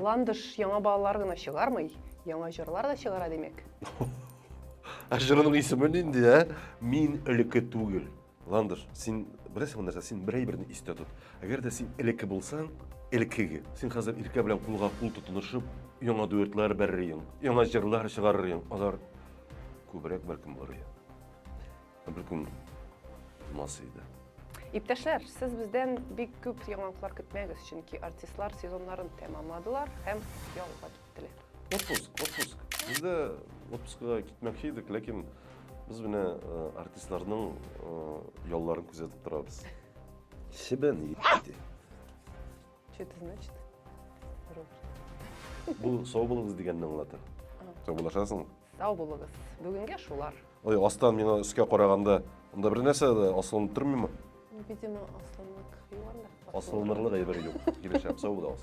Ландыш яңа балалар гына чыгармый, яңа җырлар да чыгара демәк. Жырының исеме нинди, ә? Мин элекке түгел. Ландыш, син беләсеңме нәрсә, син берәй берне истә тот. Әгәр дә син элекке булсаң, элеккеге. Син хәзер иркә белән кулга кул тотынышып, яңа дуэтлар бәррийин, яңа җырлар чыгарырын. Алар күбрәк бәлкем барый. Бәлкем масыйды. Иптәшләр, сез бездән бик күп яңалыклар көтмәгез, чөнки артистлар сезоннарын тәмамладылар һәм ялга киттеләр. Отпуск. Бездә отпускка китмәкче идек, ләкин без менә артистларның ялларын күзәтеп торабыз. Себен итте. Что это значит? Бу сау булыгыз дигәнне аңлата. Сау булашасың. Сау булыгыз. Бүгенгә шулар. Ой, астан миңа өскә караганда, монда бер нәрсә асылынып тормыймы? Видимо, асланлык юганда. Асылынырлык әйбер юк. Килешәм, сау булыгыз.